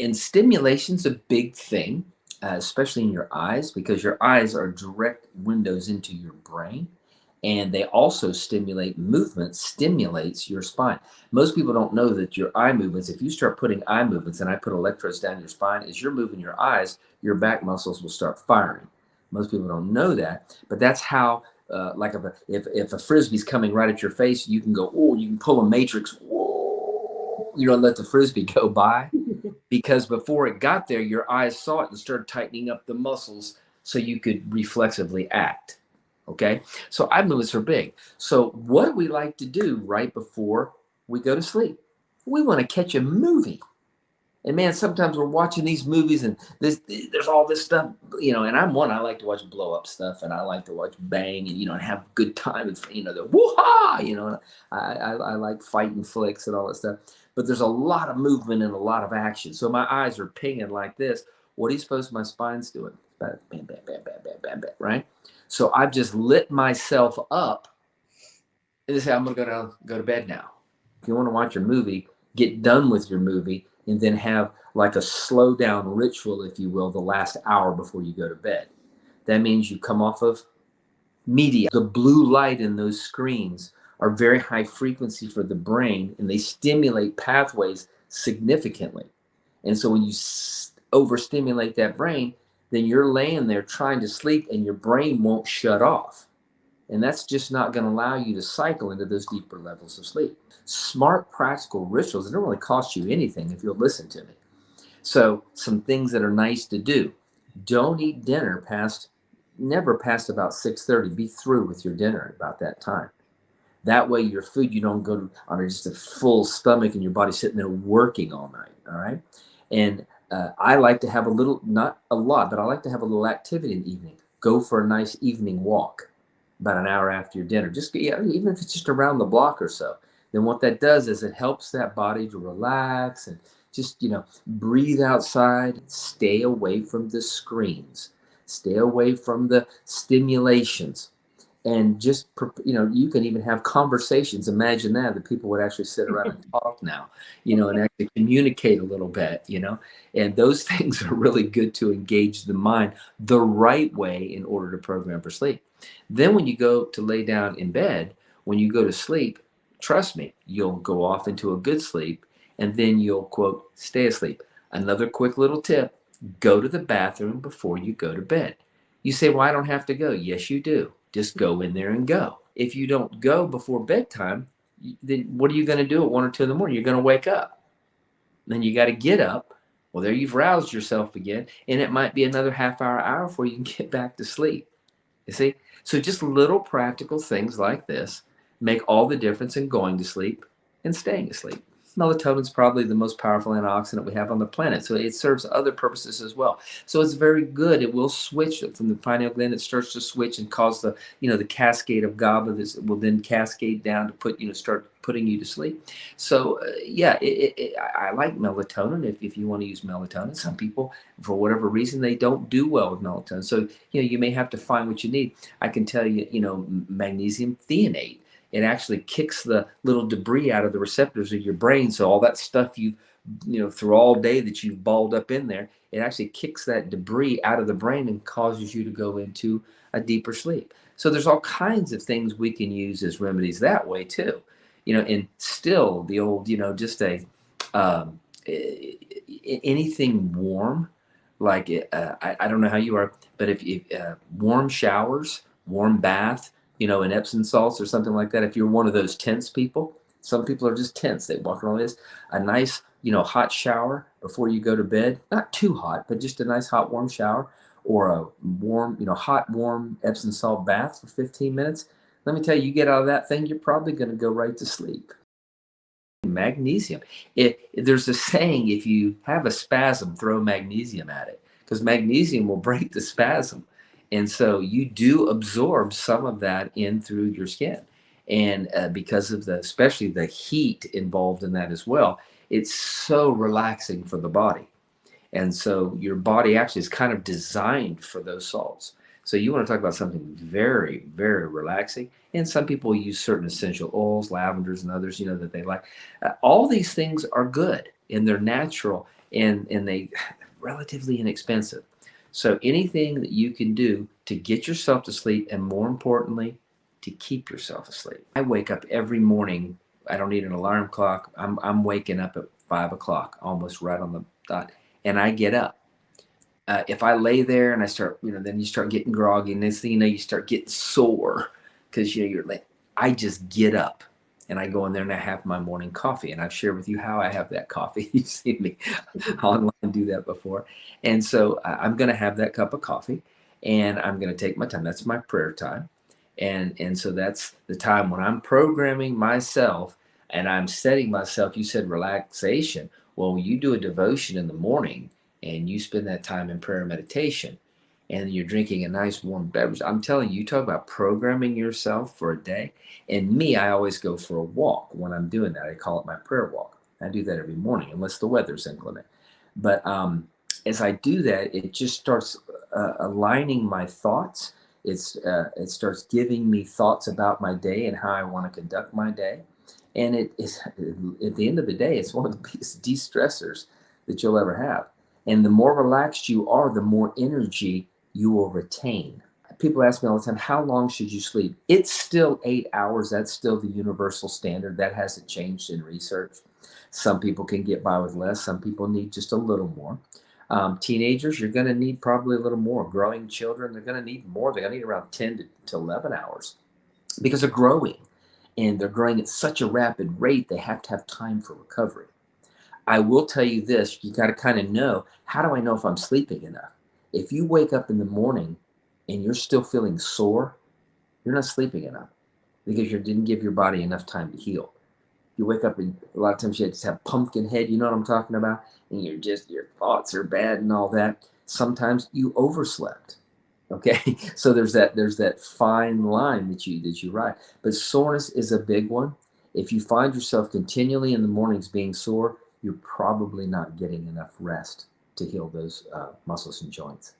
And stimulation's a big thing, especially in your eyes, because your eyes are direct windows into your brain. And they also stimulate movement, stimulates your spine. Most people don't know that your eye movements, if you start putting eye movements, and I put electrodes down your spine, as you're moving your eyes, your back muscles will start firing. Most people don't know that, but that's how, like if a frisbee's coming right at your face, you can go, oh, you can pull a matrix, whoa, let the frisbee go by, because before it got there, your eyes saw it and started tightening up the muscles so you could reflexively act. Okay, so eye movements are big. So what do we like to do right before we go to sleep? We want to catch a movie. And man, sometimes we're watching these movies and there's all this stuff, and I like to watch blow up stuff, and I like to watch bang and have a good time, and the woo-ha, and I like fighting flicks and all that stuff. But there's a lot of movement and a lot of action. So my eyes are pinging like this. What do you suppose my spine's doing? Bam, bam, bam, bam, bam, bam, bam, bam, right? So I've just lit myself up and say, I'm gonna go to bed now. If you want to watch your movie, get done with your movie and then have like a slow down ritual, if you will, the last hour before you go to bed. That means you come off of media. The blue light in those screens are very high frequency for the brain, and they stimulate pathways significantly. And so when you overstimulate that brain, then you're laying there trying to sleep and your brain won't shut off. And that's just not going to allow you to cycle into those deeper levels of sleep. Smart, practical rituals, they don't really cost you anything if you'll listen to me. So some things that are nice to do. Don't eat dinner never past about 6:30. Be through with your dinner at about that time. That way your food, you don't go on just a full stomach and your body's sitting there working all night, all right? And I like to have a little, not a lot, but I like to have a little activity in the evening. Go for a nice evening walk about an hour after your dinner. Just even if it's just around the block or so. Then what that does is it helps that body to relax and just, breathe outside. Stay away from the screens. Stay away from the stimulations. And just, you can even have conversations. Imagine that people would actually sit around and talk now, and actually communicate a little bit, and those things are really good to engage the mind the right way in order to program for sleep. Then when you go to lay down in bed, when you go to sleep, trust me, you'll go off into a good sleep, and then you'll, quote, stay asleep. Another quick little tip: go to the bathroom before you go to bed. You say, well, I don't have to go. Yes, you do. Just go in there and go. If you don't go before bedtime, then what are you going to do at 1 or 2 in the morning? You're going to wake up. Then you got to get up. Well, there you've roused yourself again, and it might be another hour before you can get back to sleep. You see? So just little practical things like this make all the difference in going to sleep and staying asleep. Melatonin is probably the most powerful antioxidant we have on the planet, so it serves other purposes as well. So it's very good. It will switch from the pineal gland. It starts to switch and cause the cascade of GABA that will then cascade down to start putting you to sleep. So I like melatonin. If you want to use melatonin, some people, for whatever reason, they don't do well with melatonin. So you may have to find what you need. I can tell you, magnesium threonate. It actually kicks the little debris out of the receptors of your brain. So all that stuff through all day that you've balled up in there, it actually kicks that debris out of the brain and causes you to go into a deeper sleep. So there's all kinds of things we can use as remedies that way too. And still the old, just anything warm, like I don't know how you are, but if warm showers, warm bath, in Epsom salts or something like that. If you're one of those tense people, some people are just tense. They walk around this. A nice, hot shower before you go to bed. Not too hot, but just a nice hot, warm shower, or a warm, hot, warm Epsom salt bath for 15 minutes. Let me tell you, you get out of that thing, you're probably going to go right to sleep. Magnesium. There's a saying, if you have a spasm, throw magnesium at it, because magnesium will break the spasm. And so you do absorb some of that in through your skin. And because of especially the heat involved in that as well, it's so relaxing for the body. And so your body actually is kind of designed for those salts. So you want to talk about something very, very relaxing. And some people use certain essential oils, lavenders and others, that they like. All these things are good and they're natural. and they relatively inexpensive. So anything that you can do to get yourself to sleep, and more importantly, to keep yourself asleep. I wake up every morning. I don't need an alarm clock. I'm waking up at 5 o'clock, almost right on the dot, and I get up. If I lay there and I start, then you start getting groggy. Next thing you know, you start getting sore because you're like, I just get up and I go in there and I have my morning coffee. And I've shared with you how I have that coffee. You've seen me online do that before. And so I'm going to have that cup of coffee and I'm going to take my time. That's my prayer time. And so that's the time when I'm programming myself and I'm setting myself. You said relaxation. Well, you do a devotion in the morning and you spend that time in prayer and meditation and you're drinking a nice warm beverage. I'm telling you, you talk about programming yourself for a day. And me, I always go for a walk when I'm doing that. I call it my prayer walk. I do that every morning, unless the weather's inclement. But as I do that, it just starts aligning my thoughts. It starts giving me thoughts about my day and how I want to conduct my day. And it is at the end of the day, it's one of the biggest de-stressors that you'll ever have. And the more relaxed you are, the more energy you will retain. People ask me all the time, how long should you sleep? It's still 8 hours. That's still the universal standard. That hasn't changed in research. Some people can get by with less. Some people need just a little more. Teenagers, you're going to need probably a little more. Growing children, they're going to need more. They're going to need around 10 to 11 hours because they're growing. And they're growing at such a rapid rate, they have to have time for recovery. I will tell you this, you got to kind of know, how do I know if I'm sleeping enough? If you wake up in the morning and you're still feeling sore, you're not sleeping enough because you didn't give your body enough time to heal. You wake up and a lot of times you just have pumpkin head, you know what I'm talking about? And your thoughts are bad and all that. Sometimes you overslept. Okay. So there's that fine line that you ride. But soreness is a big one. If you find yourself continually in the mornings being sore, you're probably not getting enough rest to heal those muscles and joints.